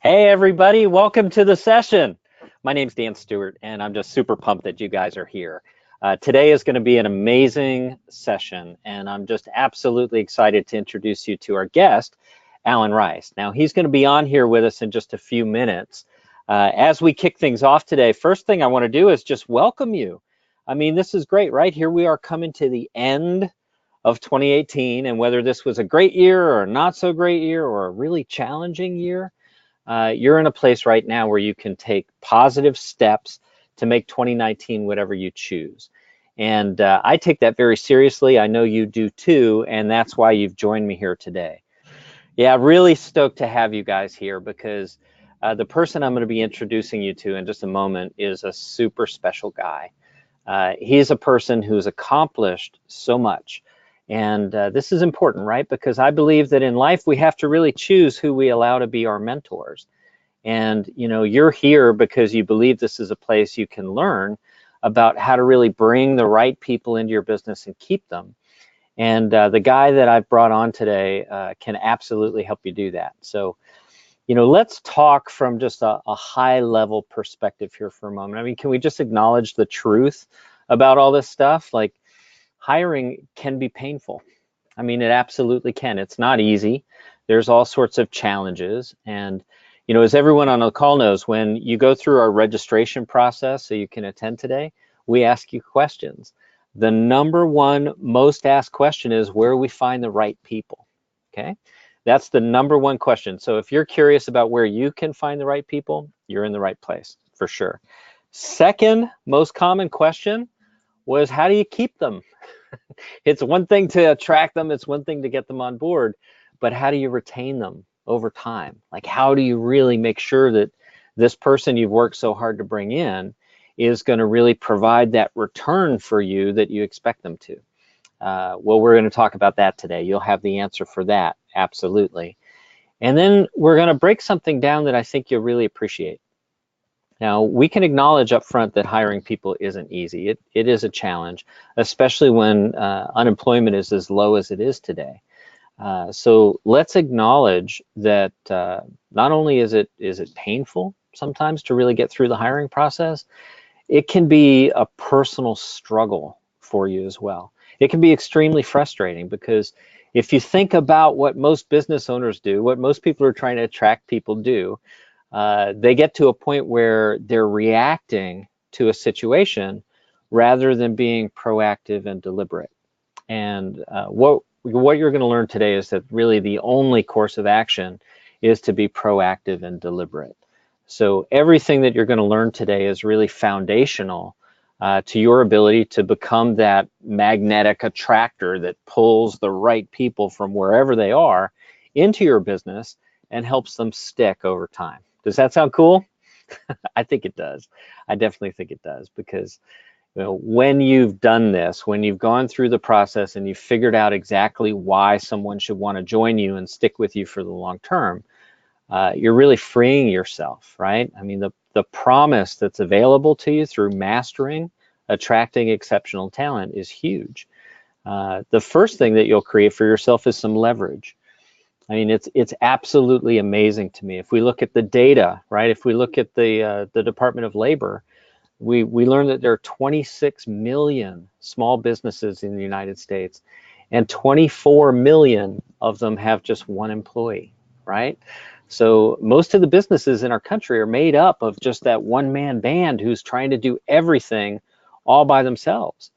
Hey everybody, welcome to the session. My name's Dan Stewart and I'm just super pumped that you guys are here. Today is going to be an amazing session and I'm just absolutely excited to introduce you to our guest, Alan Rice. Now he's going to be on here with us in just a few minutes. As we kick things off today, first thing I want to do is just welcome you. I mean, this is great, right? Here we are coming to the end of 2018, and whether this was a great year or a not so great year or a really challenging year, you're in a place right now where you can take positive steps to make 2019 whatever you choose. And I take that very seriously. I know you do too, and that's why you've joined me here today. Yeah, really stoked to have you guys here because the person I'm going to be introducing you to in just a moment is a super special guy. He's a person who's accomplished so much. And this is important, right? Because I believe that in life we have to really choose who we allow to be our mentors. And you know, you're here because you believe this is a place you can learn about how to really bring the right people into your business and keep them. And the guy that I've brought on today can absolutely help you do that. So, you know, let's talk from just a high level perspective here for a moment. I mean, can we just acknowledge the truth about all this stuff? Like, hiring can be painful. I mean, it absolutely can. It's not easy. There's all sorts of challenges. And, you know, as everyone on the call knows, when you go through our registration process so you can attend today, we ask you questions. The number one most asked question is where we find the right people, okay? That's the number one question. So if you're curious about where you can find the right people, you're in the right place, for sure. Second most common question was, how do you keep them? It's one thing to attract them, it's one thing to get them on board, but how do you retain them over time? Like, how do you really make sure that this person you've worked so hard to bring in is going to really provide that return for you that you expect them to? Well, we're going to talk about that today. You'll have the answer for that, absolutely. And then we're going to break something down that I think you'll really appreciate. Now, we can acknowledge up front that hiring people isn't easy. It is a challenge, especially when unemployment is as low as it is today. So let's acknowledge that not only is it painful sometimes to really get through the hiring process, it can be a personal struggle for you as well. It can be extremely frustrating because if you think about what most business owners do, what most people who are trying to attract people do, they get to a point where they're reacting to a situation rather than being proactive and deliberate. And what you're going to learn today is that really the only course of action is to be proactive and deliberate. So everything that you're going to learn today is really foundational to your ability to become that magnetic attractor that pulls the right people from wherever they are into your business and helps them stick over time. Does that sound cool? I think it does. I definitely think it does, because you know, when you've done this, when you've gone through the process and you've figured out exactly why someone should want to join you and stick with you for the long term, you're really freeing yourself, right? I mean, the promise that's available to you through mastering, attracting exceptional talent is huge. The first thing that you'll create for yourself is some leverage. I mean, it's absolutely amazing to me. If we look at the data, right? If we look at the Department of Labor, we learned that there are 26 million small businesses in the United States, and 24 million of them have just one employee, right? So most of the businesses in our country are made up of just that one-man band who's trying to do everything all by themselves.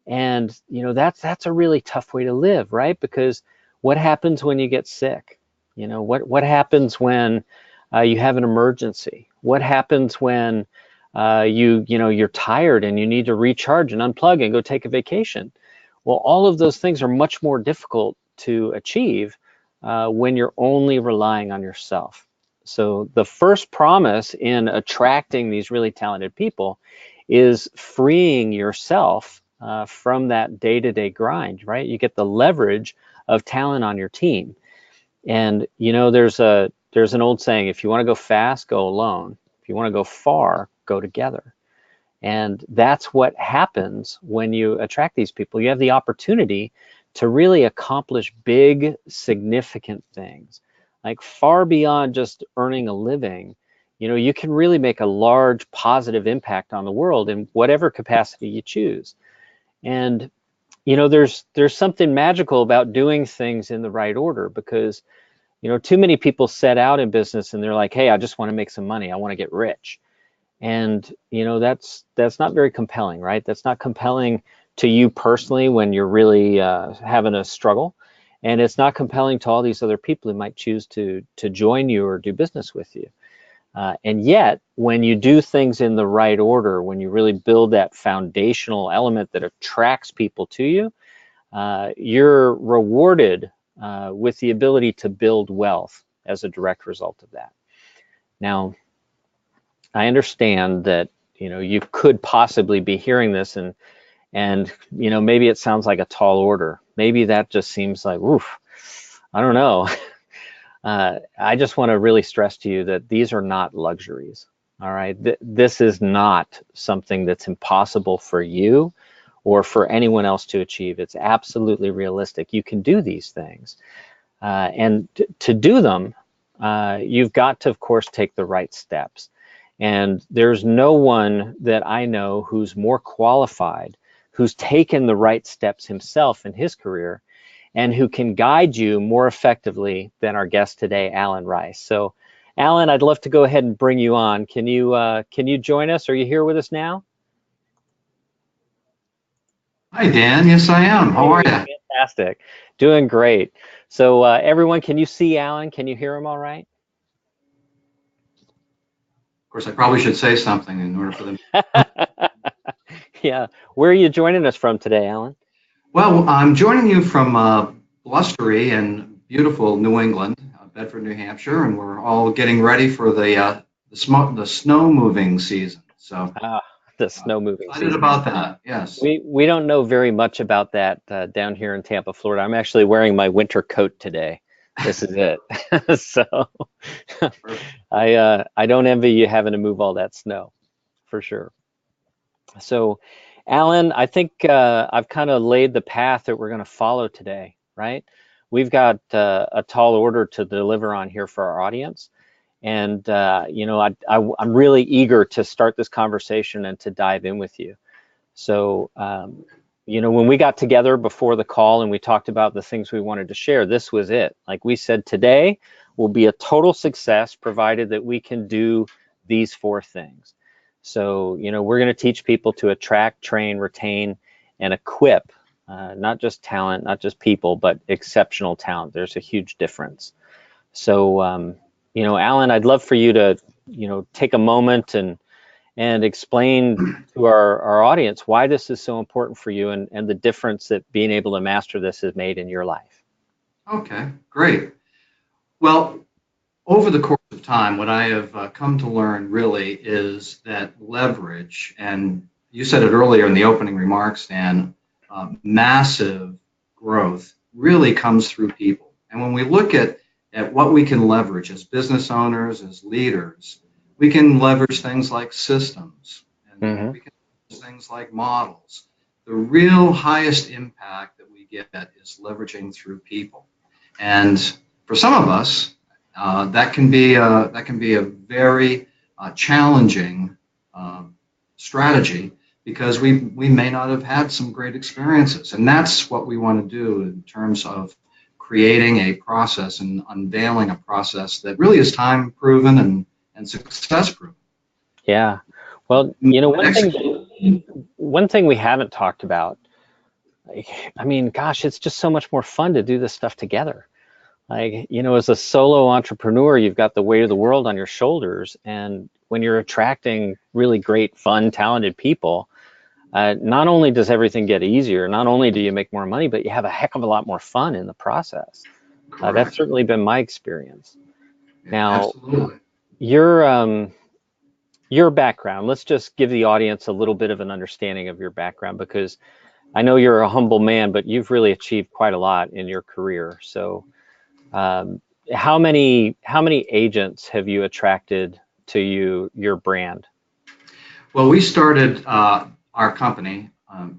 And you know, that's a really tough way to live, right? Because what happens when you get sick? You know, what happens when you have an emergency? What happens when you're tired and you need to recharge and unplug and go take a vacation? Well, all of those things are much more difficult to achieve when you're only relying on yourself. So the first promise in attracting these really talented people is freeing yourself from that day-to-day grind, right? You get the leverage of talent on your team. And you know, there's an old saying, if you want to go fast, go alone. If you want to go far, go together. And that's what happens when you attract these people. You have the opportunity to really accomplish big, significant things. like far beyond just earning a living. You can really make a large positive impact on the world in whatever capacity you choose. And there's something magical about doing things in the right order, because too many people set out in business and they're like, hey, I just want to make some money, I want to get rich. And that's not very compelling, right? That's not compelling to you personally when you're really having a struggle, and it's not compelling to all these other people who might choose to join you or do business with you. And yet, when you do things in the right order, when you really build that foundational element that attracts people to you, you're rewarded with the ability to build wealth as a direct result of that. Now, I understand that you could possibly be hearing this, and maybe it sounds like a tall order. Maybe that just seems like, oof, I don't know. I just want to really stress to you that these are not luxuries. All right, this is not something that's impossible for you or for anyone else to achieve. It's absolutely realistic. You can do these things, and to do them, you've got to, of course, take the right steps. And there's no one that I know who's more qualified, who's taken the right steps himself in his career, and who can guide you more effectively than our guest today, Alan Rice. So, Alan, I'd love to go ahead and bring you on. Can you join us? Are you here with us now? Hi, Dan. Yes, I am. How are you? Fantastic. Doing great. So, everyone, can you see Alan? Can you hear him all right? Of course, I probably should say something in order for them. Yeah. Where are you joining us from today, Alan? Well, I'm joining you from blustery and beautiful New England, Bedford, New Hampshire, and we're all getting ready for the snow moving season. So, Ah, the snow moving excited season. about that. Yes. We don't know very much about that down here in Tampa, Florida. I'm actually wearing my winter coat today. This is it. So I don't envy you having to move all that snow, for sure. So, Alan, I think I've kind of laid the path that we're going to follow today, right? We've got a tall order to deliver on here for our audience. And, I'm really eager to start this conversation and to dive in with you. So, when we got together before the call and we talked about the things we wanted to share, this was it. Like we said, today will be a total success provided that we can do these 4 things. So, we're going to teach people to attract, train, retain, and equip, not just talent, not just people, but exceptional talent. There's a huge difference. So, Alan, I'd love for you to, take a moment and explain to our audience why this is so important for you, and the difference that being able to master this has made in your life. Okay, great. Well, over the course of time, what I have come to learn really is that leverage, and you said it earlier in the opening remarks, Dan, massive growth really comes through people. And when we look at what we can leverage as business owners, as leaders, we can leverage things like systems, and Mm-hmm. we can leverage things like models. The real highest impact that we get is leveraging through people. And for some of us, that can be a very challenging strategy, because we may not have had some great experiences, and that's what we want to do in terms of creating a process and unveiling a process that really is time proven and success proven. Yeah. Well, one thing we haven't talked about, like, I mean, gosh, it's just so much more fun to do this stuff together. Like, as a solo entrepreneur, you've got the weight of the world on your shoulders. And when you're attracting really great, fun, talented people, not only does everything get easier, not only do you make more money, but you have a heck of a lot more fun in the process. That's Correct. certainly been my experience. Yeah, Now, absolutely. your background, let's just give the audience a little bit of an understanding of your background, because I know you're a humble man, but you've really achieved quite a lot in your career. So, um, how many agents have you attracted to your brand? Well, we started our company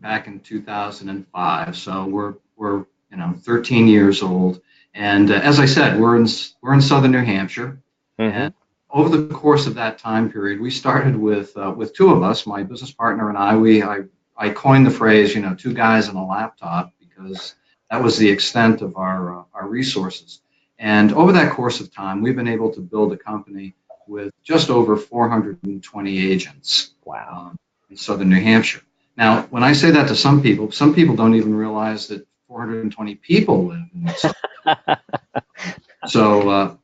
back in 2005, so we're 13 years old, And as I said, we're in southern New Hampshire, Mm-hmm. and over the course of that time period, we started with two of us, my business partner and I coined the phrase, two guys and a laptop, because that was the extent of our resources. And over that course of time, we've been able to build a company with just over 420 agents Wow. in southern New Hampshire. Now, when I say that to some people don't even realize that 420 people live in southern.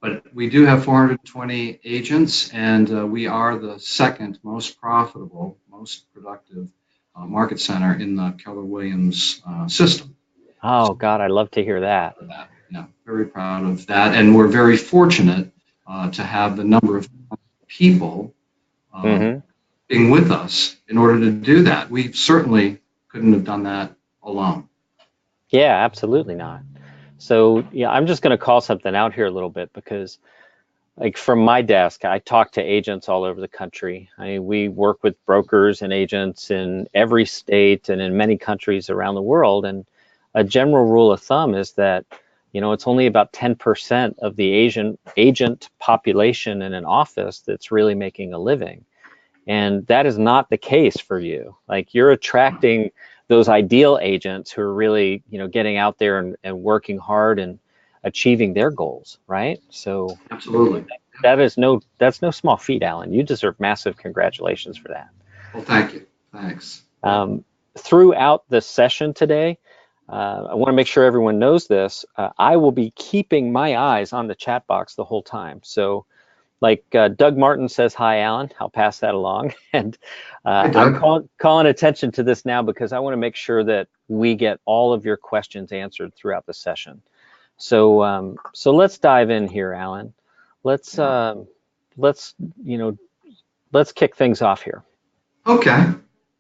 But we do have 420 agents, and we are the second most profitable, most productive market center in the Keller Williams system. Oh God, I love to hear that. Very proud of that, and we're very fortunate to have the number of people Mm-hmm. being with us in order to do that. We certainly couldn't have done that alone. Yeah, absolutely not. So yeah, I'm just going to call something out here a little bit because, like, from my desk, I talk to agents all over the country. We work with brokers and agents in every state and in many countries around the world. And a general rule of thumb is that, it's only about 10% of the agent population in an office that's really making a living. And that is not the case for you. Like, you're attracting those ideal agents who are really, getting out there and working hard and achieving their goals, right? So Absolutely. that's no small feat, Alan. You deserve massive congratulations for that. Well, thank you. Thanks. Um, Throughout the session today, I want to make sure everyone knows this. I will be keeping my eyes on the chat box the whole time. So, like Doug Martin says, hi, Alan. I'll pass that along. And Hi, I'm Doug. calling attention to this now because I want to make sure that we get all of your questions answered throughout the session. So let's dive in here, Alan. Let's let's let's kick things off here. Okay.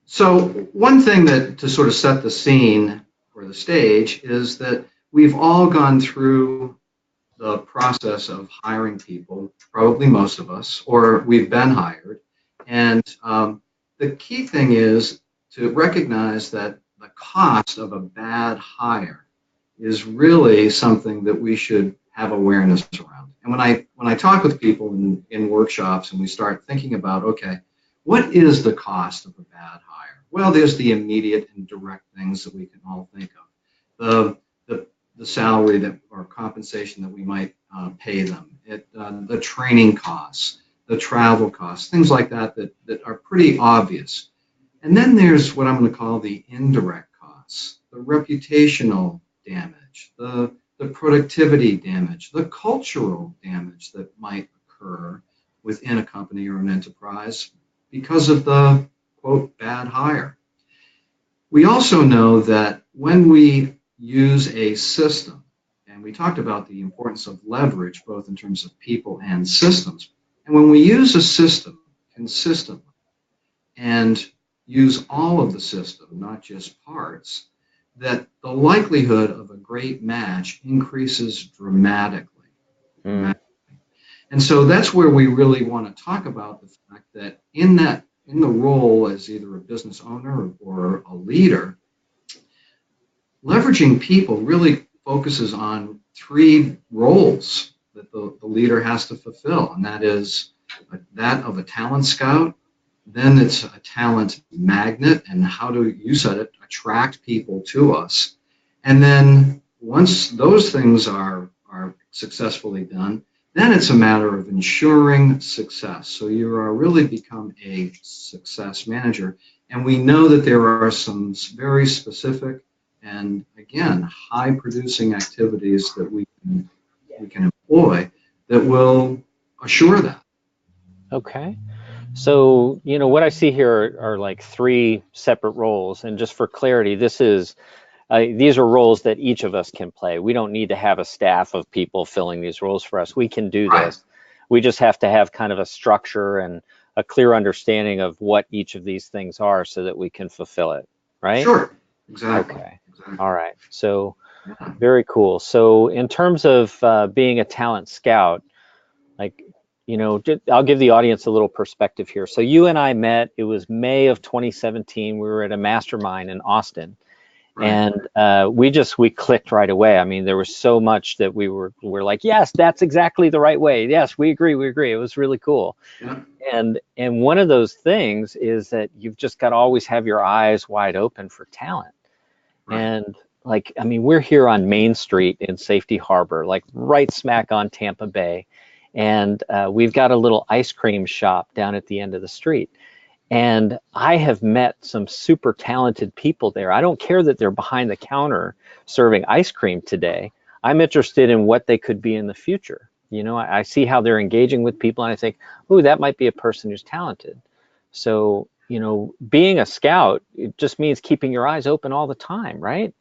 So one thing that to sort of set the scene or the stage is that we've all gone through the process of hiring people, probably most of us, or we've been hired. And the key thing is to recognize that the cost of a bad hire is really something that we should have awareness around. And when I talk with people in workshops and we start thinking about, okay, what is the cost of a bad hire? Well, there's the immediate and direct things that we can all think of. The salary that or compensation that we might pay them, the training costs, the travel costs, things like that are pretty obvious. And then there's what I'm going to call the indirect costs, the reputational damage, the productivity damage, the cultural damage that might occur within a company or an enterprise because of the, quote, bad hire. We also know that when we use a system, and we talked about the importance of leverage, both in terms of people and systems, and when we use a system consistently and use all of the system, not just parts, that the likelihood of a great match increases dramatically. Mm. And so that's where we really want to talk about the fact that in the role as either a business owner or a leader, leveraging people really focuses on three roles that the leader has to fulfill, and that is that of a talent scout. Then it's a talent magnet, and how do you said it, attract people to us. And then once those things are successfully done, then it's a matter of ensuring success. So you are really become a success manager. And we know that there are some very specific and, again, high producing activities that we can employ that will assure that. Okay. So, what I see here are like three separate roles. And just for clarity, these are roles that each of us can play. We don't need to have a staff of people filling these roles for us. We can do Right. this. We just have to have kind of a structure and a clear understanding of what each of these things are so that we can fulfill it, right? Sure. Exactly. Okay. Exactly. All right. So, Yeah. very cool. So, in terms of being a talent scout, like, I'll give the audience a little perspective here. So you and I met, it was May of 2017. We were at a mastermind in Austin. Right. And we clicked right away. I mean, there was so much that we're like, yes, that's exactly the right way. Yes, we agree, we agree. It was really cool. Yeah. And one of those things is that you've just got to always have your eyes wide open for talent. Right. And like, I mean, we're here on Main Street in Safety Harbor, like right smack on Tampa Bay. And we've got a little ice cream shop down at the end of the street. And I have met some super talented people there. I don't care that they're behind the counter serving ice cream today. I'm interested in what they could be in the future. You know, I see how they're engaging with people and I think, ooh, that might be a person who's talented. So, you know, being a scout, it just means keeping your eyes open all the time, right?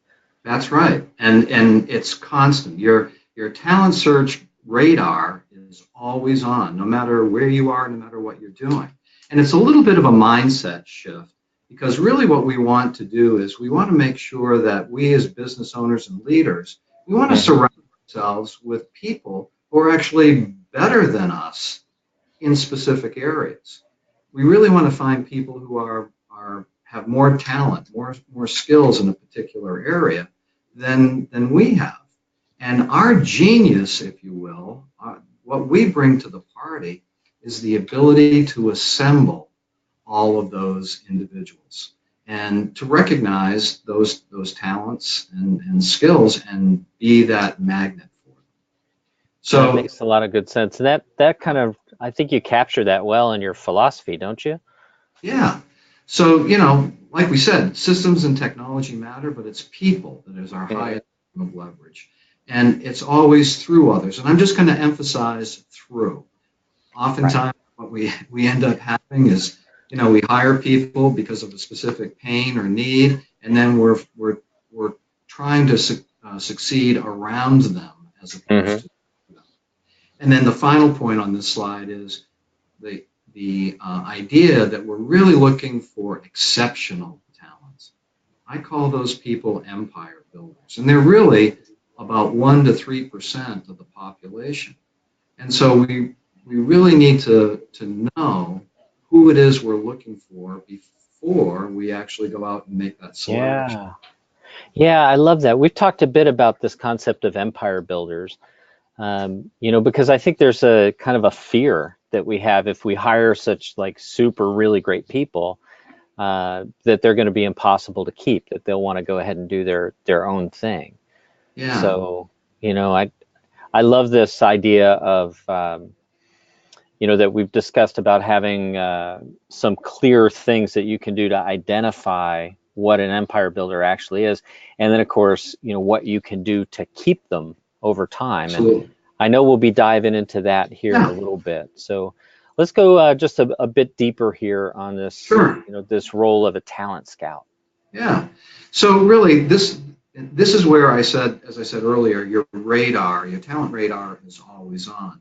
That's right. And it's constant. Your talent search radar is always on, no matter where you are, no matter what you're doing. And it's a little bit of a mindset shift because really what we want to do is we want to make sure that we as business owners and leaders, we want to Mhm. surround ourselves with people who are actually better than us in specific areas. We really want to find people who are have more talent, more skills in a particular area than we have. And our genius, if you will, what we bring to the party is the ability to assemble all of those individuals and to recognize those talents and skills and be that magnet for them. That So makes a lot of good sense. And that kind of, I think you capture that well in your philosophy, don't you? yeah. So, you know, like we said, systems and technology matter, but it's people that is our Mhm. highest form of leverage. And it's always through others. And I'm just going to emphasize through. Right. Oftentimes, what we end up having is, you know, we hire people because of a specific pain or need, and then we're trying to succeed around them as opposed Hmm. to them. And then the final point on this slide is the the idea that we're really looking for exceptional talents. I call those people empire builders, and they're really about 1 to 3% of the population. And so we really need to know who it is we're looking for before we actually go out and make that selection. Yeah. Yeah, I love that. We've talked a bit about this concept of empire builders, you know, because I think there's a kind of a fear that we have if we hire such like super really great people, that they're going to be impossible to keep, that they'll want to go ahead and do their own thing. Yeah, So, you know, I love this idea of, you know, that we've discussed about having some clear things that you can do to identify what an empire builder actually is, and then of course, you know, what you can do to keep them over time. And absolutely. I know we'll be diving into that here in a Yeah, little bit. So let's go just a bit deeper here on this, sure. you know, this role of a talent scout. Yeah. So really, this is where I said, as I said earlier, your radar, your talent radar is always on.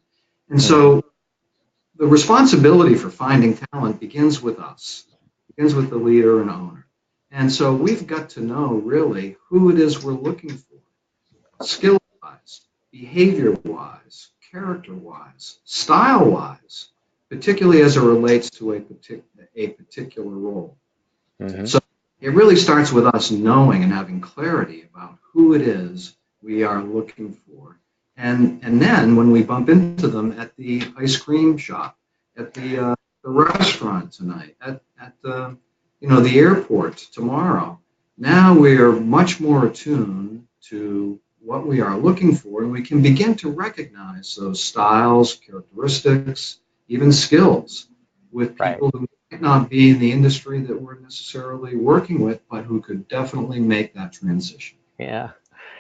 And Hmm. so the responsibility for finding talent begins with us, begins with the leader and owner. And so we've got to know really who it is we're looking for, skill wise, behavior wise, character wise, style wise, particularly as it relates to a particular role. Hmm. So it really starts with us knowing and having clarity about who it is we are looking for. And then when we bump into them at the ice cream shop, at the restaurant tonight, at the, you know, the airport tomorrow, now we are much more attuned to what we are looking for, and we can begin to recognize those styles, characteristics, even skills with Right. people who might not be in the industry that we're necessarily working with, but who could definitely make that transition. Yeah.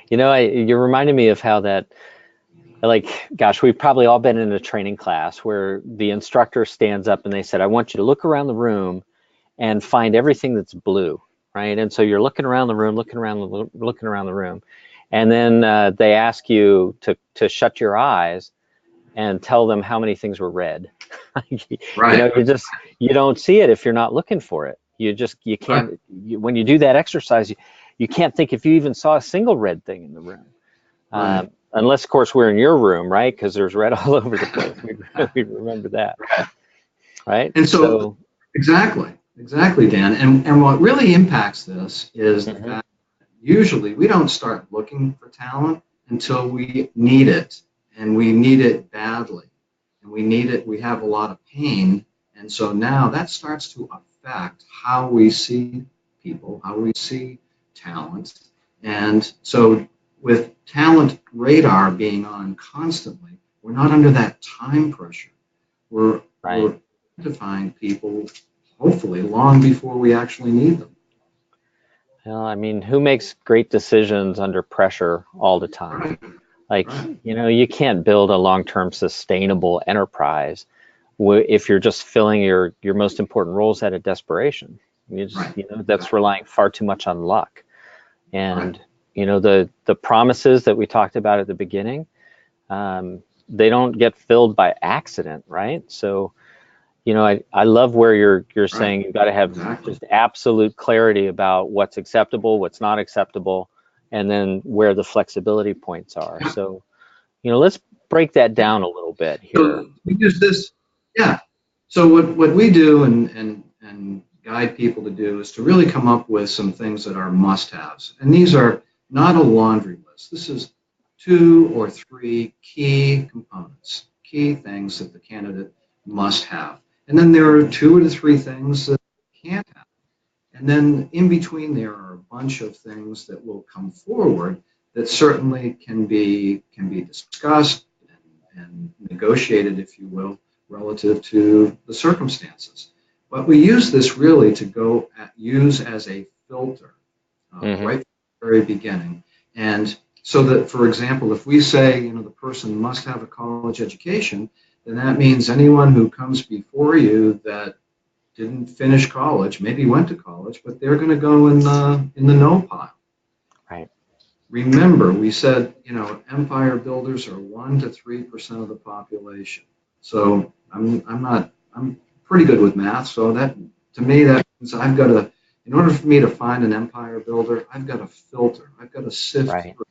You know, you reminded me of how that, like, gosh, we've probably all been in a training class where the instructor stands up and they said, I want you to look around the room and find everything that's blue, right? And so you're looking around the room, looking around the room, and then they ask you to shut your eyes and tell them how many things were red. You know, Right, you don't see it if you're not looking for it. You right, can't, when you do that exercise, you can't think if you even saw a single red thing in the room. right, Unless, of course, we're in your room, right? Because there's red all over the place. We remember that, right. right? And so, exactly, exactly, Dan. And what really impacts this is the Mhm. fact usually we don't start looking for talent until we need it, and we need it badly, and we need it. We have a lot of pain, and so now that starts to affect how we see people, how we see talent, and so with talent radar being on constantly, we're not under that time pressure. We're Right. identifying people hopefully long before we actually need them. Well, I mean, who makes great decisions under pressure all the time? Right, Like, right, you can't build a long-term sustainable enterprise if you're just filling your most important roles out of desperation. right, That's relying far too much on luck. right. And the promises that we talked about at the beginning, they don't get filled by accident, right? So, I love where you're Right. saying you've got to have Exactly. just absolute clarity about what's acceptable, what's not acceptable, and then where the flexibility points are. Yeah. So, let's break that Yeah. down a little bit here. So we use this. Yeah. So what we do and guide people to do is to really come up with some things that are must-haves. And these are not a laundry list. This is 2 or 3 key components, key things that the candidate must have. And then there are 2 to 3 things that they can't have. And then in between there are a bunch of things that will come forward that certainly can be discussed and negotiated, if you will, relative to the circumstances. But we use this really to use as a filter Hmm. right from the very beginning. And so that, for example, if we say, the person must have a college education, then that means anyone who comes before you that didn't finish college, maybe went to college, but they're going to go in the no pile. Right. Remember, we said, empire builders are 1 to 3% of the population. So I'm pretty good with math. So that, to me, that means I've got to, in order for me to find an empire builder, I've got to filter. I've got to sift Right. through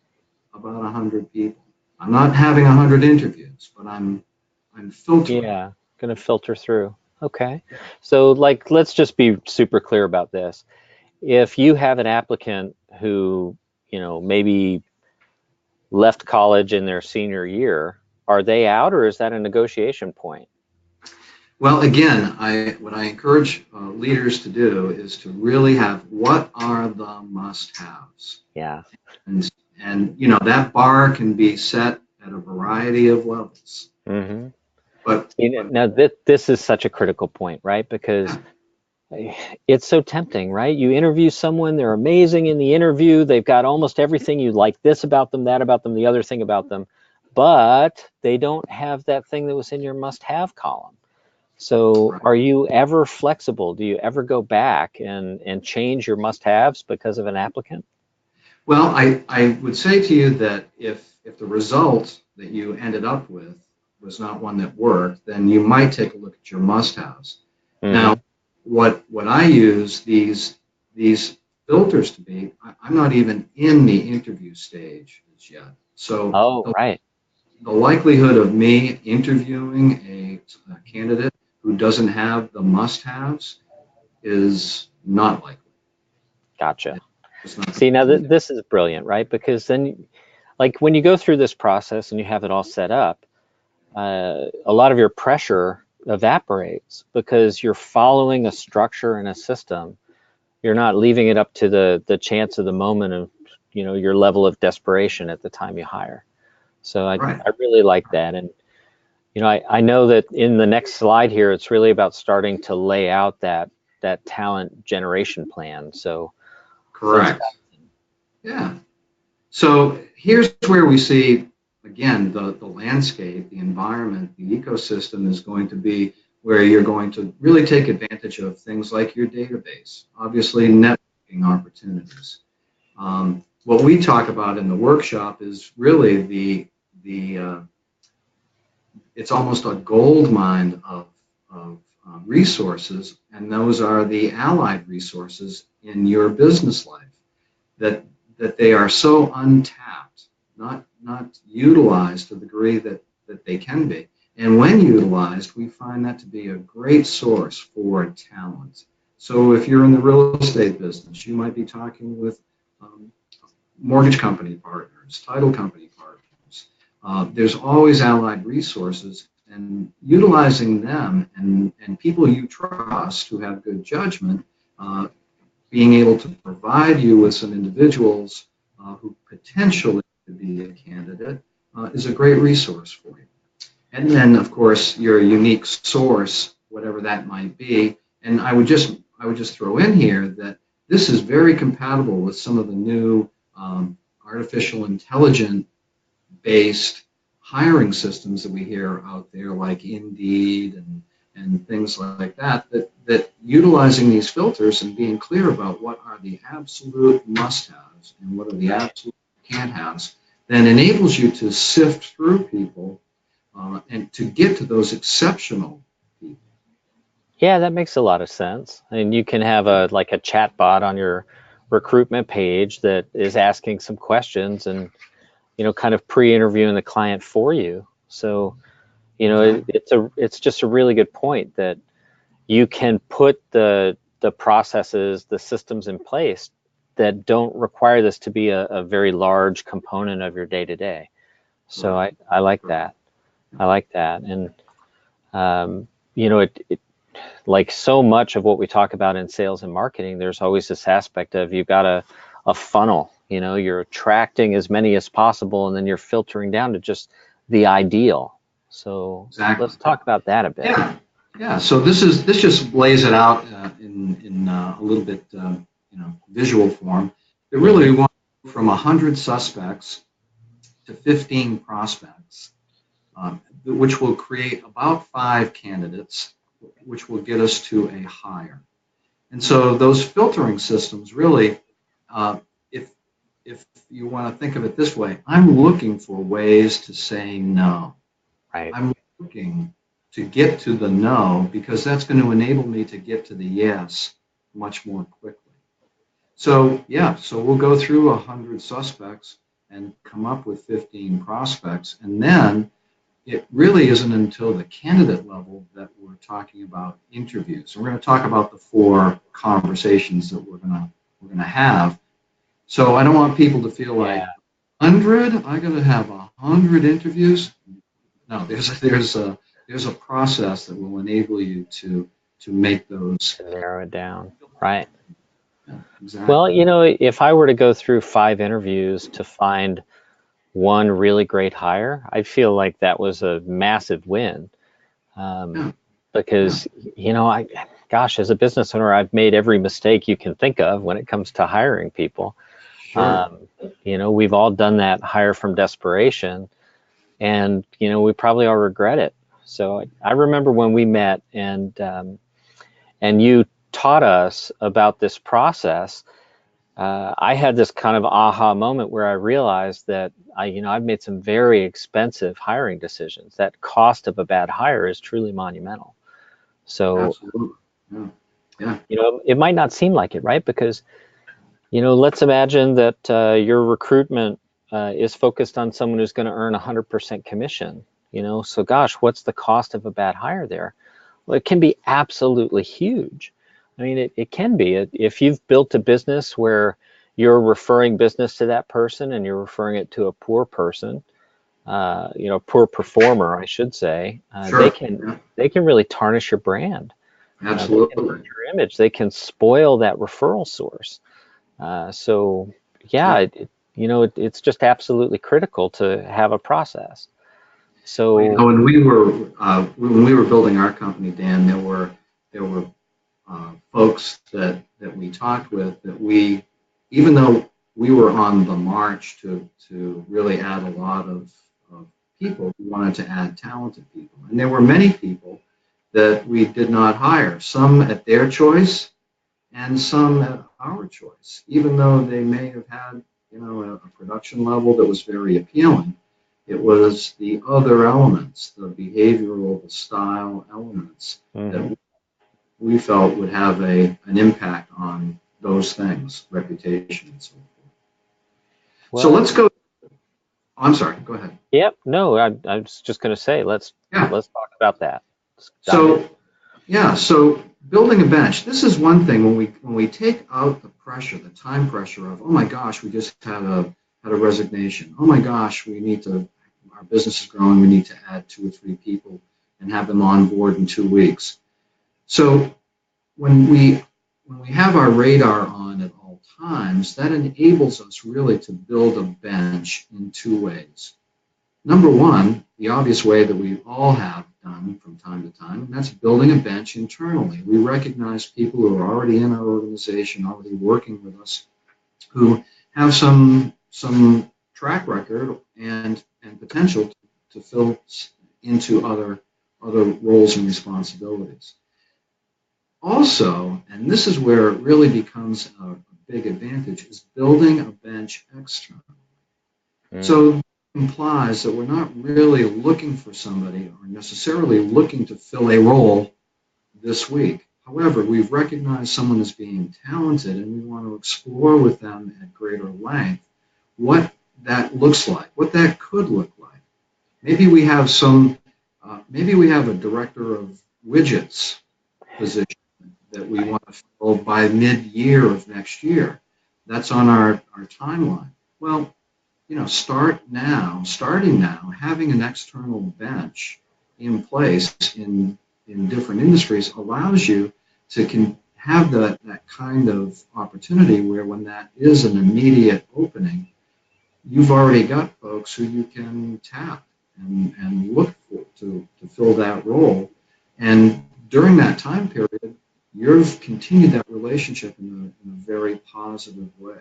about 100 people. I'm not having 100 interviews, but I'm filtering. Yeah. Going to filter through. Okay. So, like, let's just be super clear about this. If you have an applicant who, maybe left college in their senior year, are they out, or is that a negotiation point? Well, again, what I encourage leaders to do is to really have what are the must-haves, Yeah. and that bar can be set at a variety of levels. Hmm. But, Now, this is such a critical point, right? Because yeah, it's so tempting, right? You interview someone, they're amazing in the interview, they've got almost everything you like, this about them, that about them, the other thing about them, but they don't have that thing that was in your must-have column. So right. are you ever flexible? Do you ever go back and change your must-haves because of an applicant? Well, I would say to you that if the result that you ended up with was not one that worked, then you might take a look at your must-haves. Now, Hmm. what I use these filters to be, I'm not even in the interview stage as yet. So Oh, right. the likelihood of me interviewing a candidate who doesn't have the must-haves is not likely. Gotcha. It's not See, now going to. this is brilliant, right? Because then, like, when you go through this process and you have it all set up, a lot of your pressure evaporates because you're following a structure and a system. You're not leaving it up to the chance of the moment of your level of desperation at the time you hire. So Right. I really like that. And I know that in the next slide here, it's really about starting to lay out that talent generation plan. So Correct. fantastic. Yeah. So here's where we see, again, the landscape, the environment, the ecosystem is going to be where you're going to really take advantage of things like your database, obviously networking opportunities. What we talk about in the workshop is really the it's almost a gold mine of resources, and those are the allied resources in your business life that they are so untapped, not utilized to the degree that they can be. And when utilized, we find that to be a great source for talent. So if you're in the real estate business, you might be talking with a mortgage company partners, title company partners. There's always allied resources, and utilizing them and people you trust who have good judgment, being able to provide you with some individuals who potentially could be a candidate is a great resource for you. And then, of course, your unique source, whatever that might be. And I would just throw in here that this is very compatible with some of the new artificial intelligence based hiring systems that we hear out there, like Indeed and things like that, that utilizing these filters and being clear about what are the absolute must-haves and what are the absolute can't-haves, then enables you to sift through people and to get to those exceptional people. Yeah, that makes a lot of sense. And you can have like a chat bot on your recruitment page that is asking some questions and, kind of pre-interviewing the client for you. So, it's just a really good point that you can put the processes, the systems in place that don't require this to be a very large component of your day-to-day. So I like that. I like that. And, like so much of what we talk about in sales and marketing, there's always this aspect of you've got a funnel, you're attracting as many as possible, and then you're filtering down to just the ideal. So Exactly. let's talk about that a bit. Yeah. So this just lays it out in a little bit visual form. It really went from 100 suspects to 15 prospects, which will create about 5 candidates, which will get us to a hire. And so those filtering systems really, if you want to think of it this way, I'm looking for ways to say no. Right. I'm looking to get to the no because that's going to enable me to get to the yes much more quickly. So so we'll go through 100 suspects and come up with 15 prospects, and then it really isn't until the candidate level that we're talking about interviews. So we're going to talk about the 4 conversations that we're going to have. So I don't want people to feel like 100. I got to have 100 interviews. No, there's a process that will enable you to make those, to narrow it down. Right. Yeah, exactly. Well, if I were to go through 5 interviews to find one really great hire, I feel like that was a massive win. Because, gosh, as a business owner, I've made every mistake you can think of when it comes to hiring people. Sure. We've all done that hire from desperation, and, we probably all regret it. So I remember when we met and you taught us about this process. I had this kind of aha moment where I realized that I've made some very expensive hiring decisions. That cost of a bad hire is truly monumental. So, Absolutely. Yeah. it might not seem like it, right? Because, let's imagine that your recruitment is focused on someone who's going to earn 100% commission. So gosh, what's the cost of a bad hire there? Well, it can be absolutely huge. I mean, it can be. If you've built a business where you're referring business to that person and you're referring it to a poor person, poor performer, I should say, Sure. they can really tarnish your brand. Absolutely. They can hurt your image. They can spoil that referral source. So yeah, it's just absolutely critical to have a process. So when we were building our company, Dan, there were folks that we talked with that even though we were on the march to really add a lot of people, we wanted to add talented people, and there were many people that we did not hire. Some at their choice, and some at our choice, even though they may have had a production level that was very appealing. It was the other elements, the behavioral, the style elements that we felt would have an impact on those things, reputation and so forth. So let's go. I'm sorry, go ahead. Yep, no, I was just going to say, let's talk about that. So building a bench. This is one thing when we take out the pressure, the time pressure of, oh my gosh, we just had a resignation. Oh my gosh, our business is growing. We need to add 2 or 3 people and have them on board in 2 weeks. So when we have our radar on at all times, that enables us really to build a bench in 2 ways. Number one, the obvious way that we all have done from time to time, and that's building a bench internally. We recognize people who are already in our organization, already working with us, who have some track record and potential to fill into other roles and responsibilities. Also, and this is where it really becomes a big advantage, is building a bench externally. So it implies that we're not really looking for somebody or necessarily looking to fill a role this week. However, we've recognized someone as being talented and we want to explore with them at greater length what that looks like, what that could look like. Maybe we have a director of widgets position that we want to fill by mid-year of next year. That's on our timeline. Well, starting now, having an external bench in place in different industries allows you to have that kind of opportunity where when that is an immediate opening, you've already got folks who you can tap and look for to fill that role. And during that time period, you've continued that relationship in a very positive way.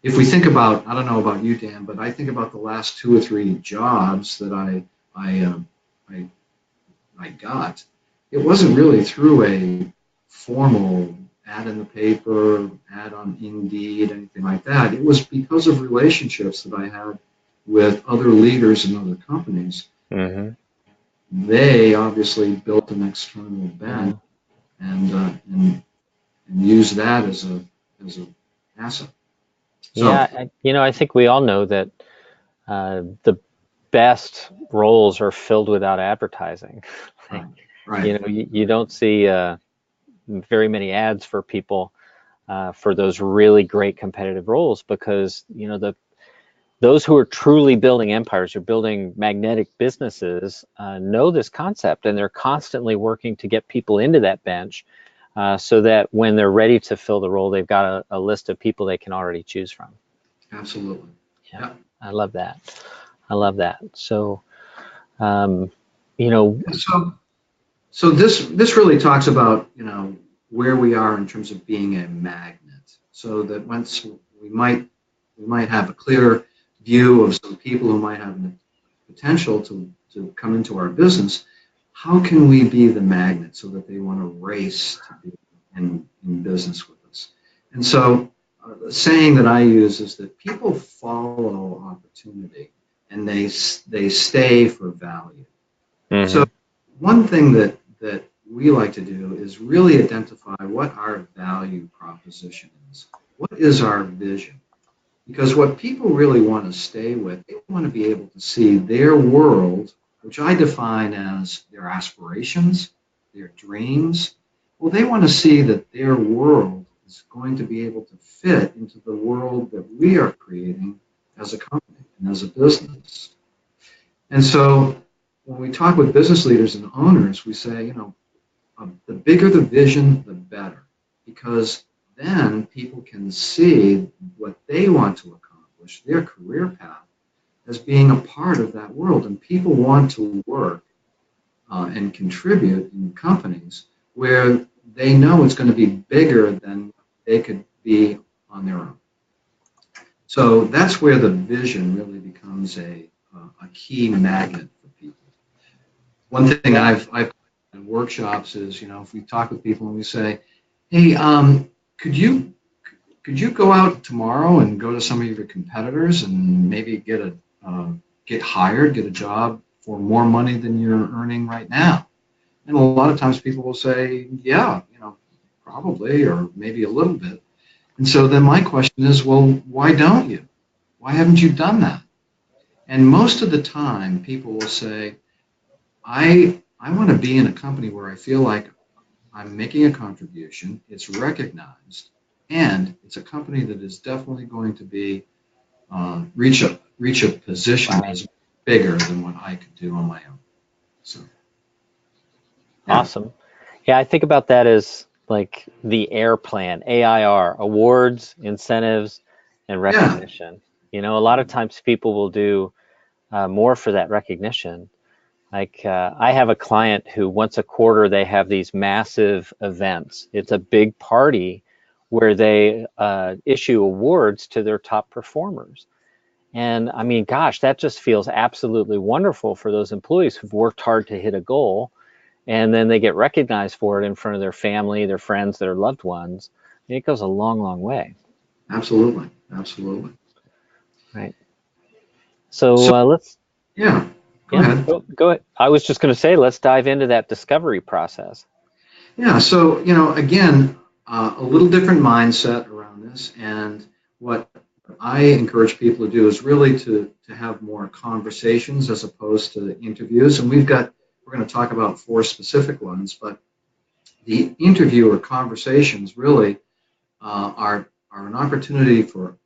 If we think about, I don't know about you, Dan, but I think about the last 2 or 3 jobs that I got. It wasn't really through a formal ad in the paper, ad on Indeed, anything like that. It was because of relationships that I had with other leaders in other companies. Mm-hmm. They obviously built an external bench and used that as an asset. So, Yeah, I think we all know that the best roles are filled without advertising. right. You don't see very many ads for people for those really great competitive roles because those who are truly building empires, who are building magnetic businesses, know this concept, and they're constantly working to get people into that bench so that when they're ready to fill the role, they've got a list of people they can already choose from. Absolutely. Yeah, I love that. So, So this really talks about where we are in terms of being a magnet. So that once we might have a clear view of some people who might have the potential to come into our business, how can we be the magnet so that they want to race to be in business with us? And so the saying that I use is that people follow opportunity and they stay for value. mm-hmm. So one thing that we like to do is really identify what our value proposition is. What is our vision? Because what people really want to stay with, they want to be able to see their world, which I define as their aspirations, their dreams. Well, they want to see that their world is going to be able to fit into the world that we are creating as a company and as a business. And so when we talk with business leaders and owners, we say, the bigger the vision, the better, because then people can see what they want to accomplish, their career path, as being a part of that world. And people want to work and contribute in companies where they know it's going to be bigger than they could be on their own. So that's where the vision really becomes a key magnet for people. One thing I've in workshops is, if we talk with people and we say, hey, could you go out tomorrow and go to some of your competitors and maybe get hired, get a job for more money than you're earning right now? And a lot of times people will say, yeah, probably, or maybe a little bit. And so then my question is, well, why don't you? Why haven't you done that? And most of the time people will say, I want to be in a company where I feel like I'm making a contribution, it's recognized, and it's a company that is definitely going to be reach a position that Right. is bigger than what I could do on my own. So yeah, Awesome. Yeah, I think about that as like the AIR plan, AIR, awards, incentives, and yeah, recognition. A lot of times people will do more for that recognition. Like I have a client who once a quarter they have these massive events. It's a big party where they issue awards to their top performers. And I mean, gosh, that just feels absolutely wonderful for those employees who've worked hard to hit a goal, and then they get recognized for it in front of their family, their friends, their loved ones. It goes a long, long way, absolutely, absolutely. right? So So let's, yeah, go yeah, ahead. go ahead. I was just going to say, let's dive into that discovery process. Yeah, so again, a little different mindset around this, and what I encourage people to do is really to have more conversations as opposed to interviews. And we're going to talk about four specific ones, but the interview or conversations really are an opportunity for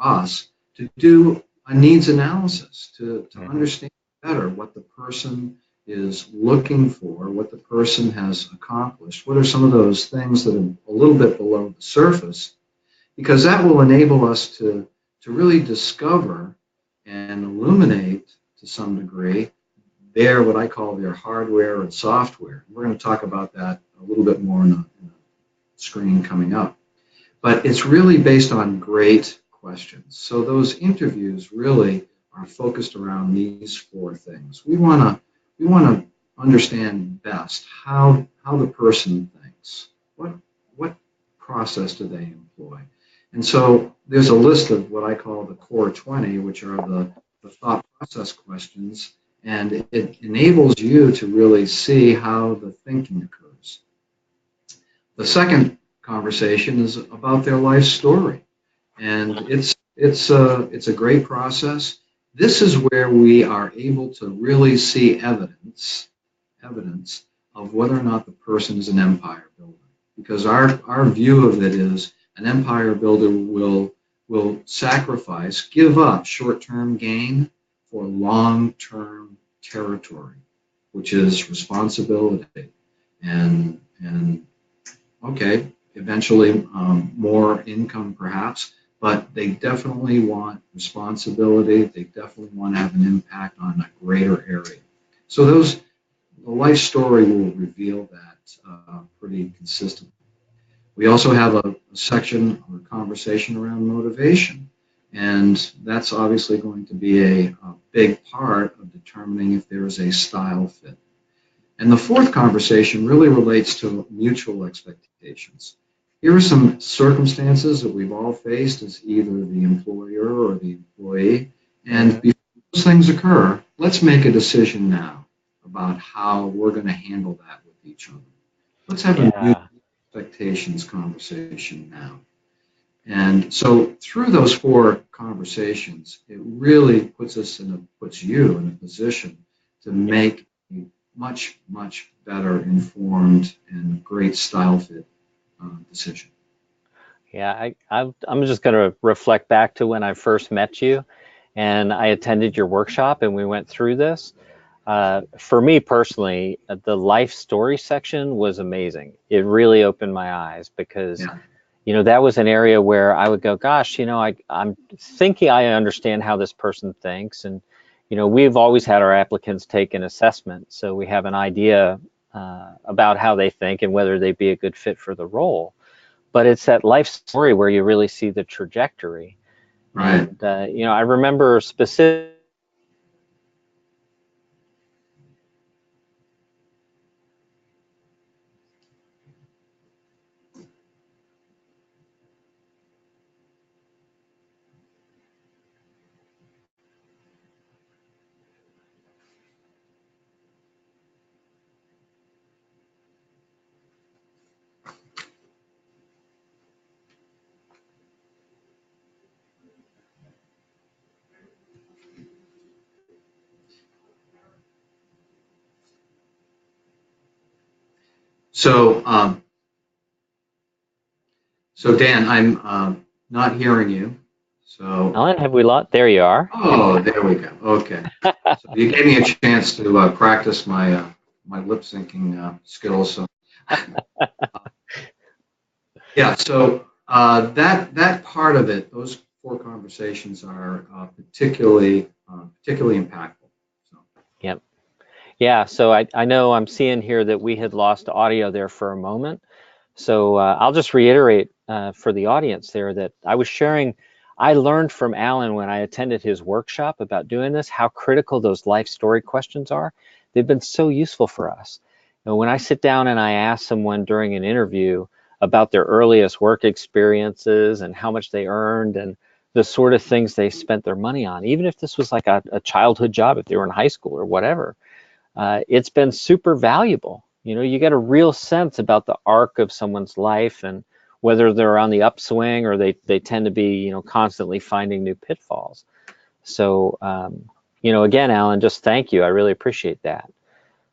us to do a needs analysis to Hmm. understand better what the person is looking for, what the person has accomplished, what are some of those things that are a little bit below the surface, because that will enable us to really discover and illuminate to some degree their what I call their hardware and software. We're going to talk about that a little bit more in a screen coming up. But it's really based on great questions. So those interviews really are focused around these four things. We want to understand best how the person thinks. What process do they employ? And so there's a list of what I call the core 20, which are the thought process questions, and it enables you to really see how the thinking occurs. The second conversation is about their life story, and it's a great process. This is where we are able to really see evidence of whether or not the person is an empire builder, because our view of it is an empire builder will sacrifice, give up short-term gain for long-term territory, which is responsibility and okay, eventually more income perhaps, but they definitely want responsibility. They definitely want to have an impact on a greater area. So the life story will reveal that pretty consistently. We also have a section or a conversation around motivation, and that's obviously going to be a big part of determining if there is a style fit. And the fourth conversation really relates to mutual expectations. Here are some circumstances that we've all faced as either the employer or the employee. And Hmm. before those things occur, let's make a decision now about how we're going to handle that with each other. Let's have a mutual Yeah. expectations conversation now. And so through those four conversations, it really puts you in a position to Yeah. make a much better informed and great style fit decision. Yeah, I'm just going to reflect back to when I first met you and I attended your workshop and we went through this. For me personally, the life story section was amazing. It really opened my eyes because, Yeah, that was an area where I would go, gosh, I'm thinking I understand how this person thinks. And, we've always had our applicants take an assessment. So we have an idea about how they think and whether they'd be a good fit for the role. But it's that life story where you really see the trajectory. right. And, I remember specific. So, so Dan, I'm not hearing you. So, Alan, have we lost? There you are. oh, there we go. Okay. So you gave me a chance to practice my lip syncing skills. So, yeah. So that part of it, those four conversations are particularly impactful. So, Yep. Yeah, so I know I'm seeing here that we had lost audio there for a moment. So I'll just reiterate for the audience there that I was sharing, I learned from Alan when I attended his workshop about doing this, how critical those life story questions are. They've been so useful for us. And when I sit down and I ask someone during an interview about their earliest work experiences and how much they earned and the sort of things they spent their money on, even if this was like a childhood job, if they were in high school or whatever, it's been super valuable. You know, you get a real sense about the arc of someone's life and whether they're on the upswing or they tend to be, you know, constantly finding new pitfalls. So, you know, again, Alan, just thank you. I really appreciate that. yeah.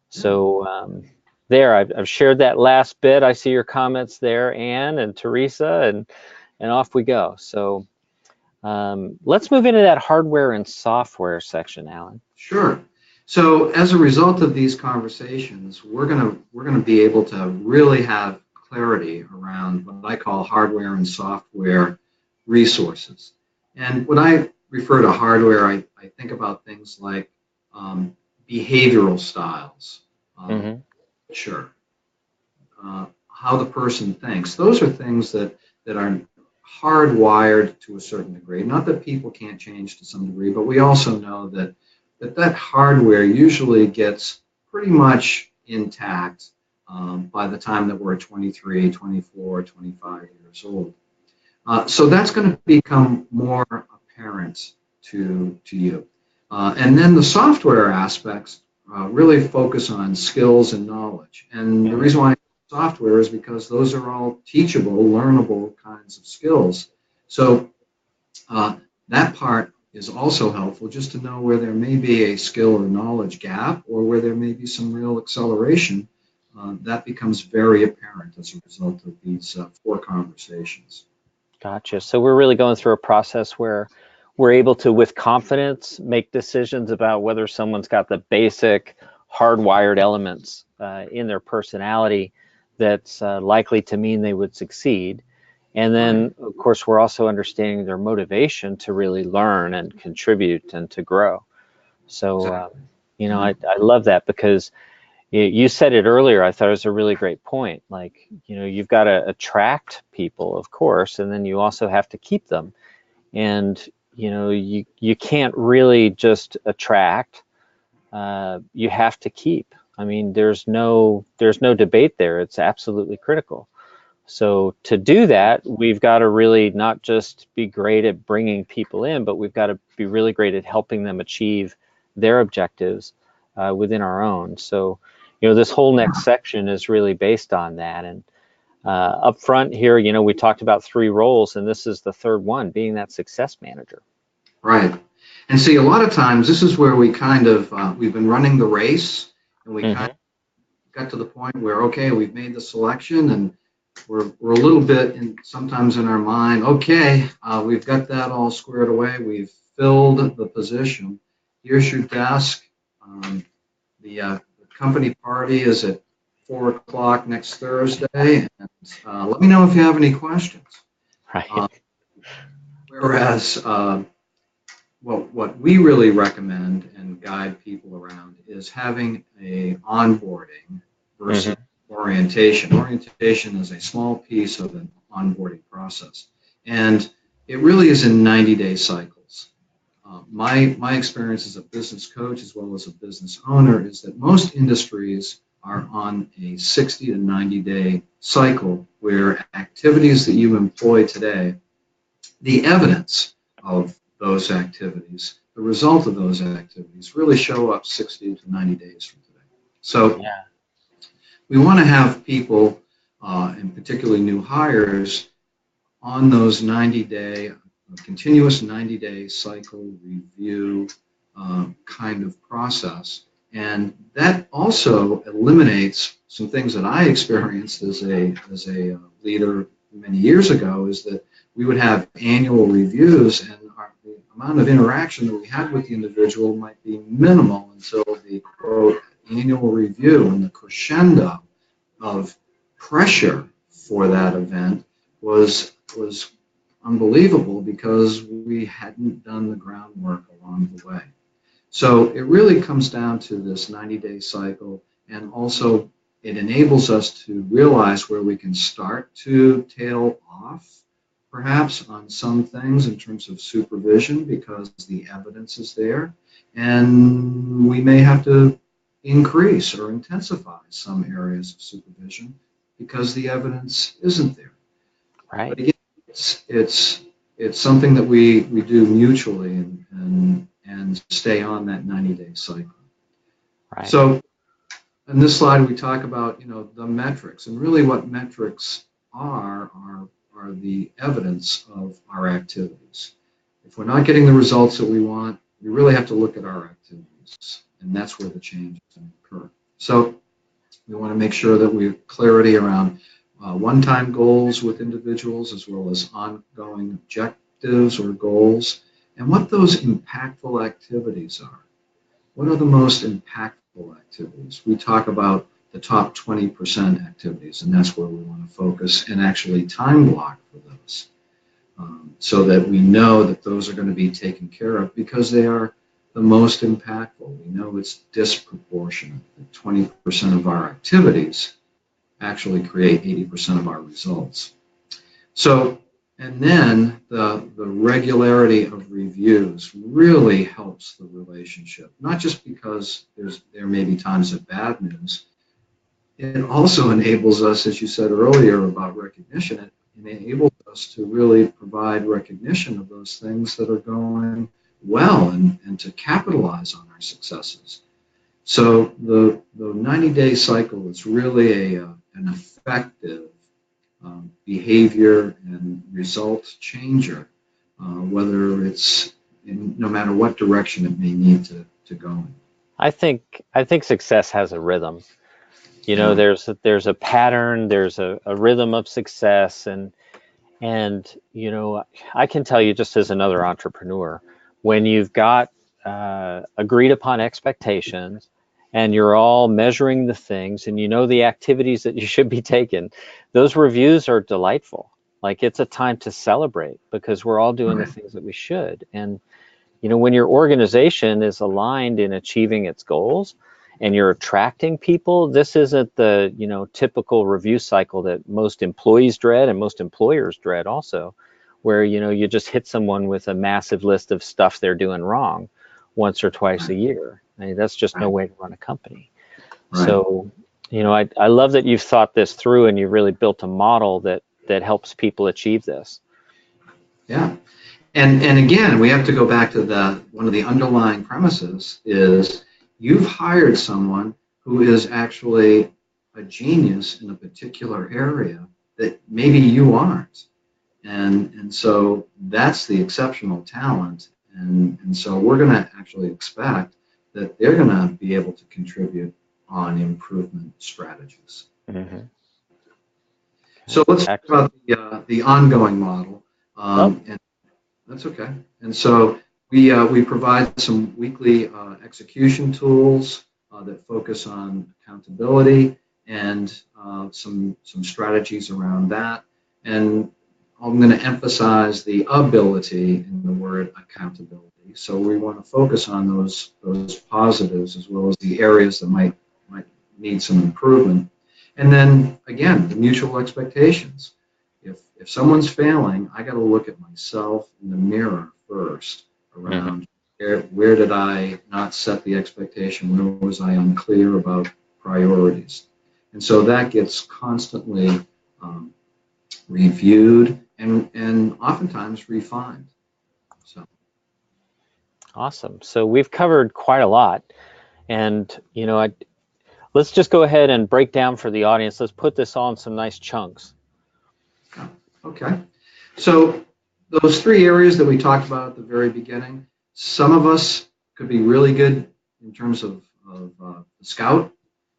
So there, I've shared that last bit. I see your comments there, Anne and Teresa, and off we go. So let's move into that hardware and software section, Alan. Sure. So as a result of these conversations, we're gonna be able to really have clarity around what I call hardware and software resources. And when I refer to hardware, I think about things like behavioral styles, Mm-hmm. sure, how the person thinks. Those are things that are hardwired to a certain degree. Not that people can't change to some degree, but we also know that hardware usually gets pretty much intact by the time that we're 23, 24, 25 years old. So that's going to become more apparent to you. And then the software aspects really focus on skills and knowledge. And the Mm-hmm. reason why software is because those are all teachable, learnable kinds of skills. So uh, that part is also helpful just to know where there may be a skill or knowledge gap or where there may be some real acceleration. That becomes very apparent as a result of these four conversations. Gotcha. So we're really going through a process where we're able to, with confidence, make decisions about whether someone's got the basic hardwired elements in their personality that's likely to mean they would succeed. And Right. then, of course, we're also understanding their motivation to really learn and contribute and to grow. So, Exactly. you know, Yeah. I love that because you said it earlier. I thought it was a really great point. Like, you know, you've got to attract people, of course, and then you also have to keep them. And, you know, you can't really just attract. You have to keep. I mean, there's no debate there. It's absolutely critical. So to do that, we've got to really not just be great at bringing people in, but we've got to be really great at helping them achieve their objectives within our own. So, you know, this whole next section is really based on that. And up front here, you know, we talked about three roles, and this is the third one, being that success manager. Right. And see, a lot of times this is where we kind of we've been running the race, and we kind Mm-hmm. of got to the point where okay, we've made the selection, and we're a little bit sometimes in our mind, okay, we've got that all squared away, we've filled the position. Here's your desk. The company party is at 4 o'clock next Thursday, and let me know if you have any questions. Uh, Right. whereas what we really recommend and guide people around is having a onboarding Mm-hmm. versus orientation. Orientation is a small piece of an onboarding process, and it really is in 90-day cycles. My experience as a business coach as well as a business owner is that most industries are on a 60 to 90-day cycle where activities that you employ today, the evidence of those activities, the result of those activities really show up 60 to 90 days from today. So Yeah. we want to have people, and particularly new hires, on those 90-day, continuous 90-day cycle review kind of process. And that also eliminates some things that I experienced as a leader many years ago is that we would have annual reviews, and the amount of interaction that we had with the individual might be minimal until the quote annual review, and the crescendo of pressure for that event was unbelievable because we hadn't done the groundwork along the way. So it really comes down to this 90-day cycle, and also it enables us to realize where we can start to tail off, perhaps on some things in terms of supervision because the evidence is there, and we may have to increase or intensify some areas of supervision because the evidence isn't there. Right. But again, it's something that we do mutually and stay on that 90-day cycle. Right. So in this slide we talk about the metrics, and really what metrics are the evidence of our activities. If we're not getting the results that we want, we really have to look at our activities, and that's where the change is going to occur. So we want to make sure that we have clarity around one-time goals with individuals as well as ongoing objectives or goals, and what those impactful activities are. What are the most impactful activities? We talk about the top 20% activities, and that's where we want to focus and actually time block for those, so that we know that those are going to be taken care of because they are the most impactful. We know it's disproportionate. That 20% of our activities actually create 80% of our results. So, and then the regularity of reviews really helps the relationship, not just because there may be times of bad news. It also enables us, as you said earlier about recognition, it enables us to really provide recognition of those things that are going well and to capitalize on our successes. So the 90-day cycle is really an effective behavior and result changer, whether it's no matter what direction it may need to go in. I think success has a rhythm. There's a pattern, there's a rhythm of success, and I can tell you, just as another entrepreneur, when you've got agreed upon expectations and you're all measuring the things and the activities that you should be taking, those reviews are delightful. Like, it's a time to celebrate because we're all doing the things that we should. And when your organization is aligned in achieving its goals and you're attracting people, this isn't the typical review cycle that most employees dread and most employers dread also, where you just hit someone with a massive list of stuff they're doing wrong once or twice a year. I mean, that's just no way to run a company. Right. So I love that you've thought this through and you've really built a model that helps people achieve this. Yeah. And again, we have to go back to one of the underlying premises is you've hired someone who is actually a genius in a particular area that maybe you aren't. And so that's the exceptional talent. And so we're going to actually expect that they're going to be able to contribute on improvement strategies. Mm-hmm. So let's talk about the ongoing model. And that's okay. And so we provide some weekly execution tools that focus on accountability and some strategies around that. And I'm going to emphasize the ability in the word accountability. So we want to focus on those positives as well as the areas that might need some improvement. And then again, the mutual expectations. If someone's failing, I got to look at myself in the mirror first around where did I not set the expectation? Where was I unclear about priorities? And so that gets constantly reviewed and oftentimes refined. So awesome. So we've covered quite a lot, and let's just go ahead and break down for the audience. Let's put this all in some nice chunks. Okay. So those three areas that we talked about at the very beginning, some of us could be really good in terms of the scout.